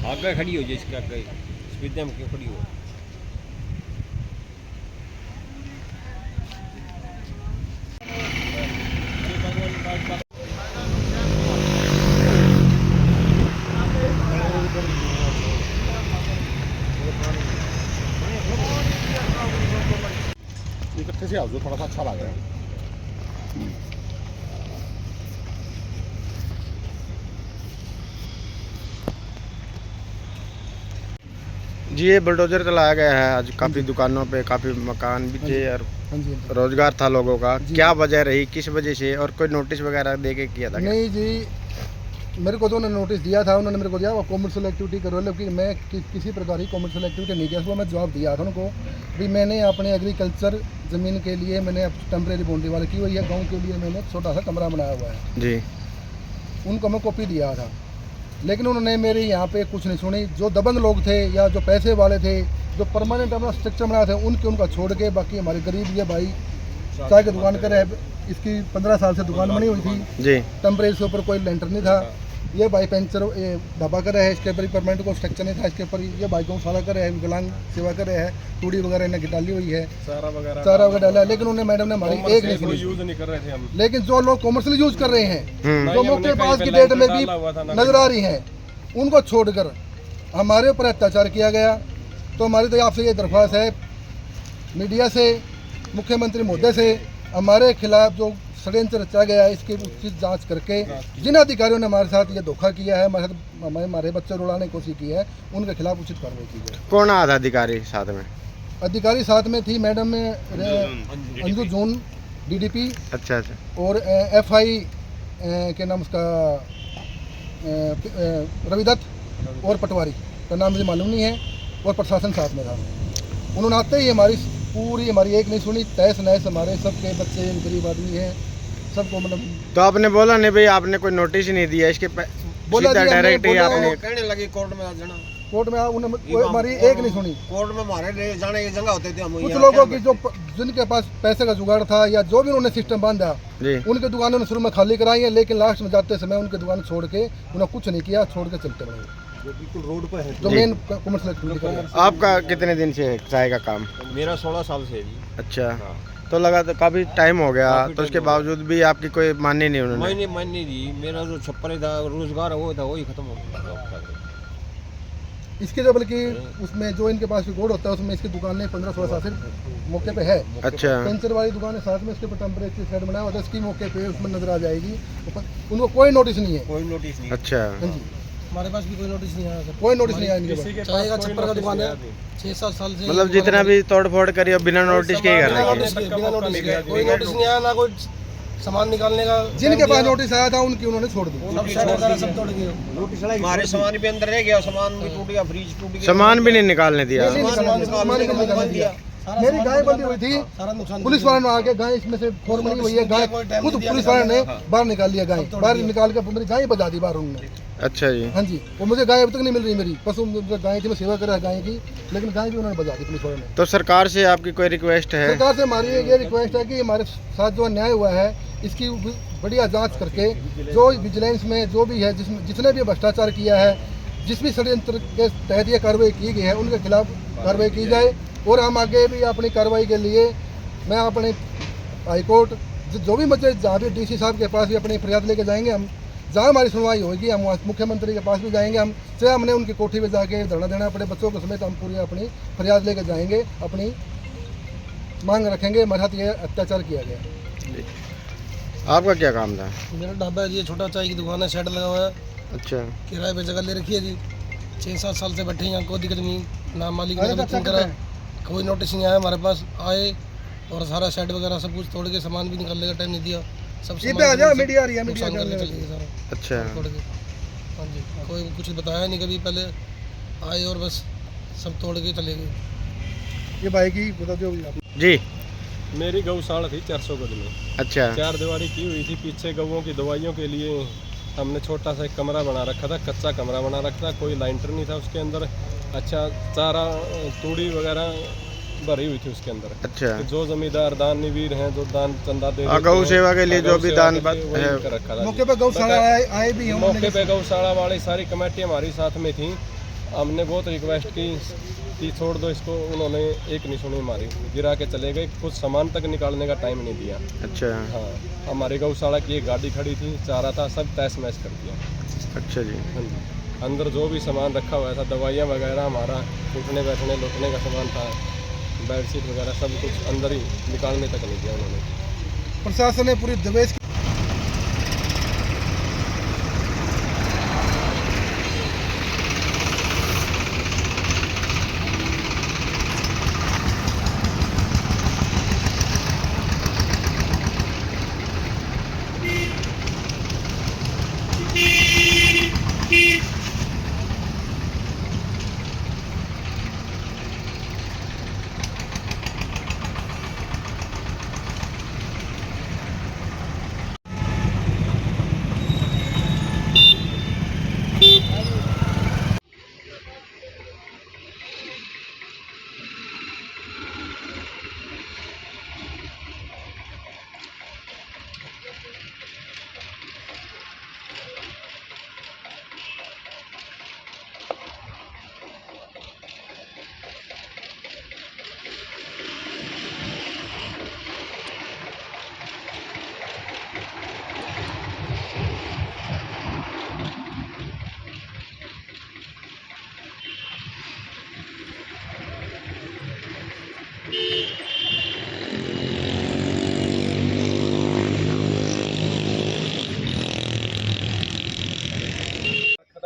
आगे खड़ी हो जिसके आगे स्पीड में क्यों खड़ी हो। इकट्ठे से आओ जो थोड़ा सा अच्छा लग रहा है। जी ये बुलडोजर चलाया गया है आज, काफ़ी दुकानों पे काफ़ी मकान भी थे और रोजगार था लोगों का, क्या वजह रही, किस वजह से, और कोई नोटिस वगैरह दे के किया था? नहीं जी, मेरे को तो उन्होंने नोटिस दिया था, उन्होंने मेरे को दिया वो कॉमर्शियल एक्टिविटी करो, लेकिन मैं किसी प्रकार की कॉमर्शियल एक्टिविटी नहीं किया। मैं जवाब दिया था उनको भी मैंने अपने एग्रीकल्चर ज़मीन के लिए मैंने टेम्परेरी बाउंड्री वाल की हुई है, गाँव के लिए मैंने छोटा सा कमरा बनाया हुआ है जी। उनको मैं कॉपी दिया था, लेकिन उन्होंने मेरी यहाँ पे कुछ नहीं सुनी। जो दबंग लोग थे या जो पैसे वाले थे, जो परमानेंट अपना स्ट्रक्चर बनाए थे, उनका छोड़ के बाकी हमारे गरीब ये भाई चाय की दुकान करे, इसकी 15 साल से दुकान बनी हुई थी जी, टेम्परेरी से ऊपर कोई लेंटर नहीं था। ये भाई पेंचर ढाबा कर रहे हैं, इसके ऊपर परमानेंट को स्ट्रक्चर नहीं था, इसके ऊपर ये भाई गौशाला कर रहे हैं, विकलांग सेवा कर रहे हैं, तूड़ी वगैरह इन्हें डाली हुई है, चारा वगैरह डाला है, लेकिन उन्हें मैडम ने हमारी एक नहीं सुनी। यूज नहीं कर रहे थे हम, लेकिन जो लोग कॉमर्शियल यूज कर रहे हैं, जो मौके पास की डेट में भी नजर आ रही हैं, उनको छोड़कर हमारे ऊपर अत्याचार किया गया। तो हमारी तो आपसे ये दरख्वास्त है मीडिया से, मुख्यमंत्री महोदय से, हमारे खिलाफ जो षड्यंत्र रचा गया है इसकी उचित जांच करके जिन अधिकारियों ने हमारे साथ ये धोखा किया है, हमारे बच्चे रुलाने की कोशिश की है, उनके खिलाफ उचित कार्रवाई की जाए। कौन आया था अधिकारी साथ में? अधिकारी साथ में थी मैडम अंजू जून DDP, अच्छा अच्छा, और FI के नाम उसका रविदत्त और पटवारी का नाम मुझे मालूम नहीं है, और प्रशासन साथ में था। उन्होंने आते ही हमारी एक नहीं सुनी, तहस नहस हमारे सबके बच्चे गरीब आदमी हैं सबको, मतलब। तो आपने बोला नहीं भाई, आपने कोई नोटिस ही नहीं दिया इसके? बोला डायरेक्ट ही आपने कहने लगी कोर्ट में आ जाना, कोर्ट में उन्होंने हमारी एक नहीं सुनी। कोर्ट में हमारे ले जाने की जगह होते थे हम। कुछ लोगों की जिनके पास पैसे का जुगाड़ था या जो भी उन्होंने सिस्टम बांधा, उनकी दुकानें शुरू में खाली कराई है, लेकिन लास्ट में जाते समय उनकी दुकान छोड़ के उन्होंने कुछ नहीं किया, छोड़ के चलते रहे, जो बिल्कुल रोड पर है। जो मेन कॉमर्शियल एक्टिविटी है। आपका कितने दिन से है चाय का काम? मेरा 16 साल से है जी। अच्छा, तो लगा तो काफ़ी टाइम हो गया, तो उसके बावजूद भी आपकी कोई मानी नहीं उन्होंने? मैंने जी, मेरा जो छप्पर था रोजगार वो था वही खत्म हो गया। इसके जो बल्कि उसमें जो इनके पास रिकॉर्ड होता है उसमें इसकी दुकान 15-16 साल से मौके पे है। अच्छा, पेंचर वाली दुकान है साथ में, इसके ऊपर टेम्परेचर साइड बनाया हुआ था, इसकी मौके पे उसमें नजर आ जाएगी, उनको कोई नोटिस नहीं है। कोई नोटिस नहीं। अच्छा, हाँ जी, हमारे पास भी कोई नोटिस नहीं आया सर। कोई नोटिस नहीं आया इनके पास। चाय का छप्पर का दुकान है, 6-7 साल से। मतलब जितना भी तोड़ फोड़ करी हो बिना नोटिस के ही कर रहे हैं? बिना नोटिस के कोई नोटिस नहीं आया, ना कोई सामान निकालने का। जिनके पास नोटिस आया था उनकी उन्होंने छोड़ दी, सब शटर वगैरह सब तोड़ गए। हमारे सामान भी अंदर रह गया, सामान भी टूट गया, फ्रिज टूट गया, सामान भी नहीं निकालने दिया? मेरी गाय बंधी हुई थी, सारा नुकसान। पुलिस वालों ने आके गाय इसमें से फोड़ बनी हुई है, गाय खुद पुलिस वालों ने बाहर निकाल लिया, गाय बाहर निकाल के मेरी गाय बजा दी बाहर उन्होंने। अच्छा जी। हाँ जी, वो मुझे गाय अभी तक नहीं मिल रही, मेरी पशु गाय थी, मैं सेवा कर रहा गाय की, लेकिन गाय भी उन्होंने बजा दी पुलिस वालों ने। तो सरकार से आपकी कोई रिक्वेस्ट है? सरकार से हमारी ये रिक्वेस्ट है कि हमारे साथ जो अन्याय हुआ है इसकी बढ़िया जांच करके जो विजिलेंस में जो भी है जिसने भी भ्रष्टाचार किया है, जिस भी षड्यंत्र के तहत ये कार्रवाई की गई है, उनके खिलाफ कार्रवाई की जाए। और हम आगे भी अपनी कार्रवाई के लिए मैं अपने हाईकोर्ट जो भी मुझे जहाँ भी DC साहब के पास भी अपनी फरियाद लेके जाएंगे, हम जहाँ हमारी सुनवाई होगी हम वहाँ मुख्यमंत्री के पास भी जाएंगे, हम चाहे हमने उनकी कोठी में जाके धरना देना पड़े बच्चों को समेत, हम पूरी अपनी फरियाद लेके जाएंगे, अपनी मांग रखेंगे। हमारे साथ ये अत्याचार किया गया। आपका क्या काम था? मेरा ढाबा है जी, छोटा चाय की दुकान है, शेड लगा हुआ है। अच्छा, किराए पे जगह ले रखी है जी, 6-7 साल से बैठे हैं यहाँ, कोई दिक्कत नहीं। ना मालिक ने कभी करा, कोई नोटिस नहीं आया हमारे पास। आए और सारा शेड वगैरह सब कुछ तोड़ के, सामान भी निकालने का टाइम नहीं दिया, सब मीडिया आ रही है, मीडिया करके चले गए सारा अच्छा, तोड़ के। हाँ जी, कोई कुछ बताया नहीं कभी, पहले आए और बस सब तोड़ के चले गए। ये भाई की बता दो जी। मेरी गौशाला थी 400 गज में। अच्छा, 4 दीवारी की हुई थी, पीछे गौओं की दवाइयों के लिए हमने छोटा सा एक कमरा बना रखा था, कच्चा कमरा बना रखा था, कोई लाइटर नहीं था उसके अंदर। अच्छा, चारा तूड़ी वगैरह भरी हुई थी उसके अंदर। अच्छा, तो जो जमींदार दानवीर हैं, जो दान चंदा दे गौ सेवा के लिए जो भी दान है, मौके पे गौशाला आए भी हैं, मौके पे गौशाला वाली सारी कमेटी हमारी साथ में थी, हमने बहुत रिक्वेस्ट की कि छोड़ दो इसको, उन्होंने एक नहीं सुनी हमारी, गिरा के चले गए, कुछ सामान तक निकालने का टाइम नहीं दिया। अच्छा हाँ, हमारी गौशाला की एक गाड़ी खड़ी थी, चारा था, सब तहस महस कर दिया। अच्छा जी। हाँ जी, अंदर जो भी सामान रखा हुआ था, दवाइयाँ वगैरह, हमारा उठने बैठने लौटने का सामान था, बेडशीट वगैरह सब कुछ अंदर ही, निकालने तक नहीं दिया उन्होंने। प्रशासन ने पूरी दवेश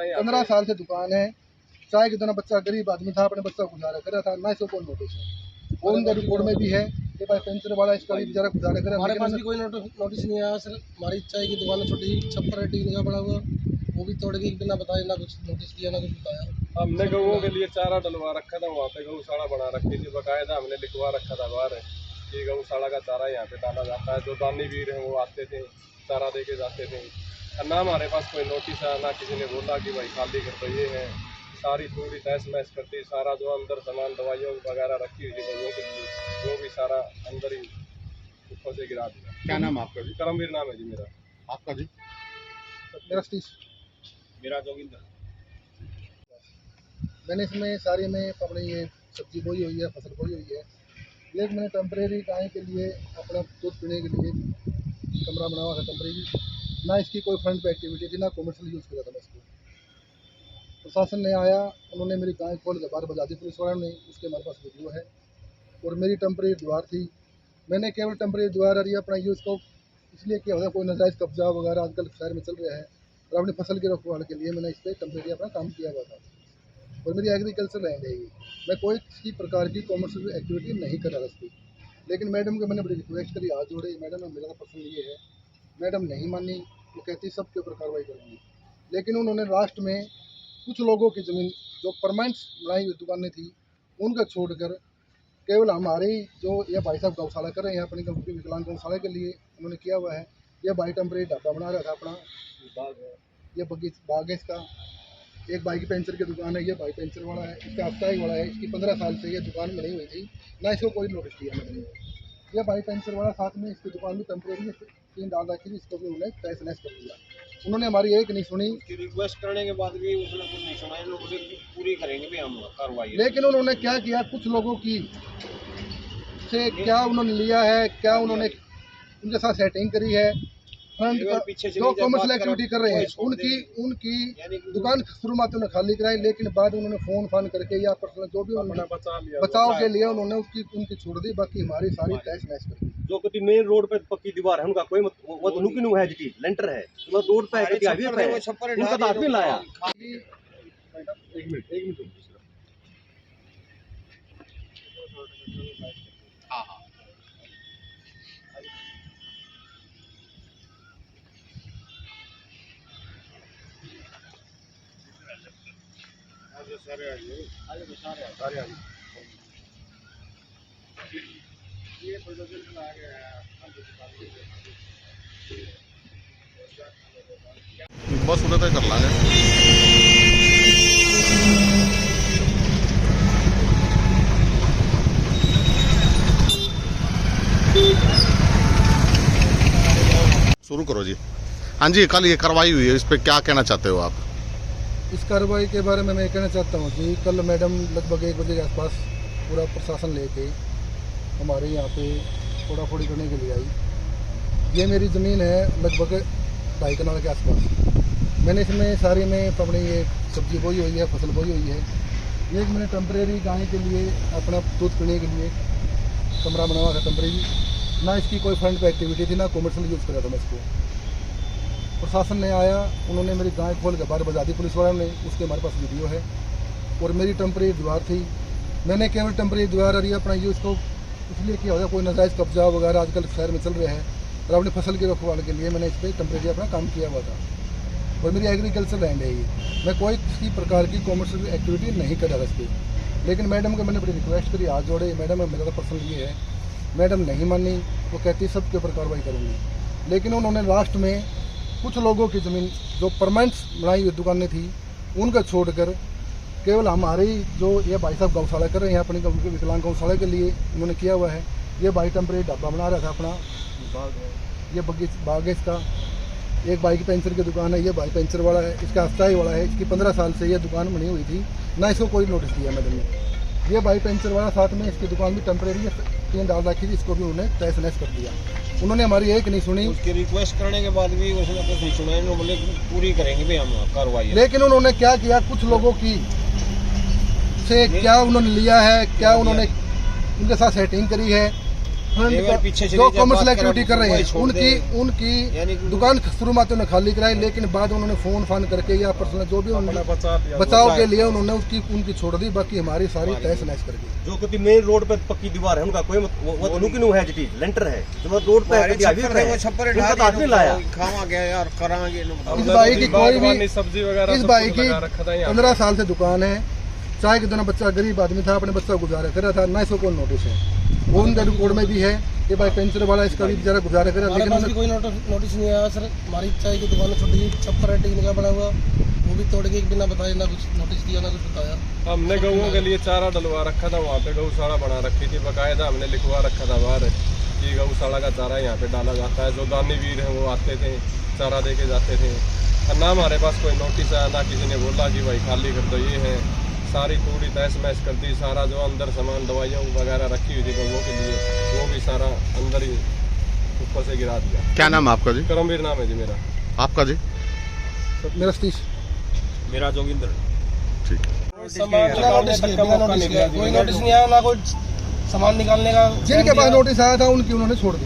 यहाँ 15 साल से दुकान है। चाय के दोनों बच्चा गरीब आदमी था, अपने बच्चा को गुजारा कर रहा था, ना इसको कोई नोटिस है। फोन का रिपोर्ट में भी है कि भाई पेंशन वाला इसका भी बेचारा गुजारा कर रहा हमारे पास है। भी कोई नोटिस नहीं आया सर। हमारी चाय की दुकान है, छोटी छप्पर है, टीन का बड़ा हुआ, वो भी तोड़ के बिना बताए, ना कुछ नोटिस दिया, ना कुछ बताया। हमने गऊओं के लिए चारा डलवा रखा था, वहाँ पे गौशाला बना रखी थी, बकायदा हमने लिखवा रखा था बाहर कि गौशाला का चारा यहाँ पे डाला जाता है। जो दानी वीर हैं वो आते थे, चारा दे के जाते थे। और ना हमारे पास कोई नोटिस है, ना किसी ने बोला कि भाई खाली कर दो। ये है सारी पूरी तहस महस करती, सारा जो अंदर सामान दवाइयों वगैरह रखी हुई थी गऊओं के लिए, वो भी सारा अंदर ही ऊपर से गिरा दिया। क्या नाम है आपका जी? करमवीर नाम है जी मेरा। आपका जी? मेरा सतीश, मेरा जोगिंदर। मैंने इसमें सारे में अपनी ये सब्जी बोई हुई है, फसल बोई हुई है। एक मैंने टेम्परेरी गाय के लिए अपना दूध पीने के लिए कमरा बना हुआ था टेम्परेरी। ना इसकी कोई फ्रंट पे एक्टिविटी थी, ना कॉमर्शियल यूज़ किया था मैं इसको। प्रशासन ने आया, उन्होंने मेरी गाय खोल के बाहर बजा दी पुलिस वालों ने, उसके हमारे पास वीडियो है। और मेरी टेम्परेरी दीवार थी, मैंने केवल टेम्परेरी दीवार आ रही है अपना यूज़ को इसलिए किया होगा, कोई नाजायज़ कब्जा वगैरह आजकल शहर में चल रहा है, और अपनी फसल की रखवाली के लिए मैंने इस पर टेम्परेरी अपना काम किया हुआ था। और मेरी एग्रीकल्चर लैंड है ये, मैं कोई किसी प्रकार की कॉमर्शियल एक्टिविटी नहीं कर रहा था। लेकिन मैडम को मैंने बड़ी रिक्वेस्ट करी, हाथ जोड़े, मैडम मेरा तो पसंद ये है, मैडम नहीं मानी। वो कहती सबके ऊपर कार्रवाई करूँगी। लेकिन उन्होंने लास्ट में कुछ लोगों की ज़मीन जो परमानेंट बनाई हुई दुकानें थी उनका छोड़कर केवल हमारे जो ये भाई साहब गौशाला कर रहे हैं अपनी विकलांग गौशाला के लिए उन्होंने किया हुआ है। ये भाई टेम्परेरी ढाबा बना रहा था अपना, ये बाग है इसका। एक भाई की पेंचर की दुकान है, ये भाई पेंचर वाला है, इसका हफ्ता ही वाला है, इसकी 15 साल से ये दुकान बनी हुई थी, ना इसको कोई नोटिस दिया मैंने। ये भाई पेंचर वाला साथ में इसकी दुकान भी टेम्परेरी तीन डाल रखी थी, इसको भी उन्होंने तहस नहस कर दिया। उन्होंने हमारी एक नहीं सुनी, रिक्वेस्ट करने के बाद भी उसने कुछ नहीं सुना। इन लोगों से पूरी करेंगे भी हम कार्रवाई। लेकिन उन्होंने क्या किया, कुछ लोगों की से क्या उन्होंने लिया है, क्या उन्होंने उनके साथ सेटिंग करी है, फ्रंट का जो कॉमर्शियल एक्टिविटी कर रहे हैं उनकी दुकान शुरुआत में खाली कराई, लेकिन बाद उन्होंने फोन फान करके या पर्सनल जो भी उन्होंने बचाव के लिए उन्होंने उनकी छोड़ दी, बाकी हमारी सारी तहस नहस कर दी। जो कति मेन रोड पे पक्की दीवार है उनका कोई वो तो नुकी नु है जी, लेंटर है वो रोड पे है, हाईवे पे है, उनका तो आदमी लाया। एक मिनट हाँ हाँ बस उन्हें तो कर लांगे। शुरू करो जी। हाँ जी, कल ये कार्रवाई हुई है, इस पे क्या कहना चाहते हो आप? इस कार्रवाई के बारे में मैं कहना चाहता हूँ कि कल मैडम लगभग 1 बजे के आसपास पूरा प्रशासन लेके हमारे यहाँ पे फोड़ा-फोड़ी करने के लिए आई। ये मेरी ज़मीन है लगभग 2.5 कनाल के आसपास। मैंने इसमें सारी में अपनी ये सब्जी बोई हुई है, फसल बोई हुई है। ये मैंने टेम्परेरी गाय के लिए अपना दूध पीने के लिए कमरा बना हुआ था टेम्परेरी। ना इसकी कोई फंड पे एक्टिविटी थी, ना कॉमर्शियल यूज़ करा था मैं इसको। प्रशासन ने आया, उन्होंने मेरी गाय खोल के बाहर बजा दी पुलिस वालों ने, उसके हमारे पास वीडियो है। और मेरी टेम्परेरी दीवार थी, मैंने केवल टेम्परेरी दीवार और ये अपना यूज़ को इसलिए किया होगा, कोई नाजायज़ कब्जा वगैरह आजकल शहर में चल रहे हैं, और अपनी फसल की रखवाली के लिए मैंने इस पर टेम्परेरी अपना काम किया हुआ था। और मेरी एग्रीकल्चर लैंड है ये, मैं कोई किसी प्रकार की कॉमर्शियल एक्टिविटी नहीं कर रहा इस पर। लेकिन मैडम को मैंने बड़ी रिक्वेस्ट करी, हाथ जोड़े, मैडम मेरा तो पर्सनल ये है, मैडम नहीं मानी, वो कहती सबके ऊपर कार्रवाई करूँगी। लेकिन उन्होंने लास्ट में कुछ लोगों की ज़मीन जो परमानेंट बनाई हुई दुकानें थी उनका छोड़कर केवल हमारे जो ये भाई साहब गौशाला कर रहे हैं अपनी विकलांग गौशाला के लिए उन्होंने किया हुआ है। ये भाई टेम्परेरी ढाबा बना रहा था अपना, ये बाग है इसका। एक भाई की पेंचर की दुकान है, ये भाई पेंचर वाला है, इसका अस्थाई वाला है। इसकी 15 साल से ये दुकान बनी हुई थी, ना इसको कोई नोटिस दिया मैडम ने। ये भाई पेंचर वाला साथ में इसकी दुकान भी टेम्परेरी 3 डाल रखी थी, इसको भी उन्होंने तहस नहस कर दिया। उन्होंने हमारी एक नहीं सुनी, उसकी रिक्वेस्ट करने के बाद भी उसने कुछ नहीं सुना। इन्होंने बोले पूरी करेंगे भाई हम कार्रवाई। लेकिन उन्होंने क्या किया, कुछ लोगों की से क्या उन्होंने लिया है, क्या उन्होंने उनके साथ सेटिंग करी है, जो कॉमर्शियल एक्टिविटी कर रहे हैं उनकी दुकान शुरू में उन्होंने खाली कराई। लेकिन बाद उन्होंने फोन करके या पर्सनल जो भी उन्होंने बचाव के लिए उन्होंने उनकी छोड़ दी, बाकी हमारी सारी तहस नहस कर दी। जो क्योंकि मेन रोड पे पक्की दीवार है उनका कोई वो तो नुकी है जी, लेंटर है जो रोड पे है, लाया खावा गया यार करांगे। इस भाई की कोई भी सब्जी वगैरह इस भाई की 15 साल से दुकान है, चाय के दोनों बच्चा गरीब आदमी था, अपने बच्चा गुजारा कर रहा था, ना इसको कोई नोटिस है। वो उनका रिकॉर्ड में भी है, ये भाई पेंशन वाला इसका भी बेचारा गुजारा कर रहा है। लेकिन कोई नोटिस नहीं आया सर। हमारी चाय की दुकान छोटी छप्पर है टिकने का बना हुआ, वो भी तोड़ के बिना बताए, ना कुछ नोटिस दिया ना कुछ बताया। हमने गऊओं के लिए चारा डलवा रखा था, वहाँ पे गौशाला बना रखी थी, बकायदा हमने लिखवा रखा था बाहर कि गौशाला का चारा यहाँ पे डाला जाता है। जो दानी वीर हैं वो आते थे, चारा दे के जाते थे। और ना हमारे पास कोई नोटिस आया, ना किसी ने बोला कि भाई खाली कर दो। ये है सारी पूरी तहस महस कर दी। सारा जो अंदर सामान दवाइयाँ वगैरह रखी हुई थी गौओं के लिए, वो भी सारा अंदर ही ऊपर से गिरा दिया। क्या नाम है आपका जी? करमवीर नाम है जी मेरा। आपका जी? मेरा सतीश। मेरा जोगिंदर। ठीक। कोई नोटिस नहीं आया, ना कोई सामान निकालने का। जिनके पास नोटिस आया था उनकी उन्होंने छोड़ दी,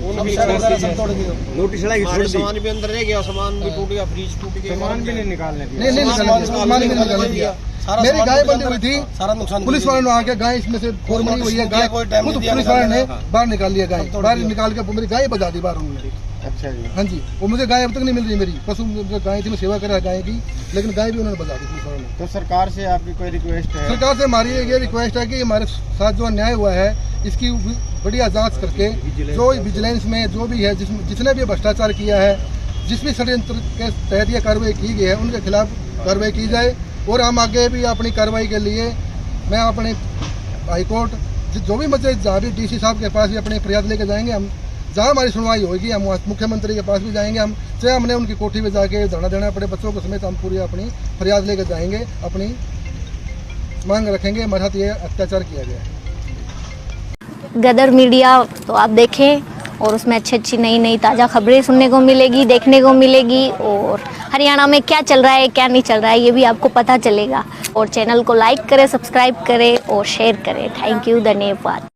नोटिस लगी, सामान भी अंदर रह गया, सामान भी टूट गया, फ्रिज टूट गया, सामान भी नहीं निकालने दिया। नहीं सामान भी नहीं निकालने दिया। मेरी गाय बंधी हुई थी, सारा नुकसान पुलिस वालों ने आके गाय इसमें से खोलनी हुई है, गाय खुद पुलिस वाले ने बाहर निकाल लिया, गाय बाहर निकाल के मेरी गाय बजा दी बाहर उन्होंने। अच्छा जी। हाँ जी, वो मुझे गाय अब तक नहीं मिल रही, मेरी पशु गाय थी, मैं सेवा कर रहा गाय की, लेकिन गाय भी उन्होंने बजा दी पुलिस वालों ने। तो सरकार से आपकी कोई रिक्वेस्ट है? सरकार से हमारी ये रिक्वेस्ट है कि हमारे साथ जो अन्याय हुआ है इसकी बढ़िया जांच करके जो विजिलेंस में जो भी है जिसने भी भ्रष्टाचार किया है, जिस भी षड्यंत्र के तहत ये कार्रवाई की गई है उनके खिलाफ कार्रवाई की जाए। और हम आगे भी अपनी कार्रवाई के लिए मैं अपने हाईकोर्ट जो भी मतलब जहाँ भी DC साहब के पास भी अपनी फरियाद लेके जाएंगे। हम जहाँ हमारी सुनवाई होगी हम मुख्यमंत्री के पास भी जाएंगे। हम चाहे हमने उनकी कोठी में जाके धरना देना पड़े बच्चों को समेत, हम पूरी अपनी फरियाद लेके जाएंगे, अपनी मांग रखेंगे। हमारे साथ ये अत्याचार किया गया है। गदर मीडिया तो आप देखें और उसमें अच्छी अच्छी नई नई ताज़ा खबरें सुनने को मिलेगी, देखने को मिलेगी। और हरियाणा में क्या चल रहा है क्या नहीं चल रहा है ये भी आपको पता चलेगा। और चैनल को लाइक करें, सब्सक्राइब करें और शेयर करें। थैंक यू, धन्यवाद।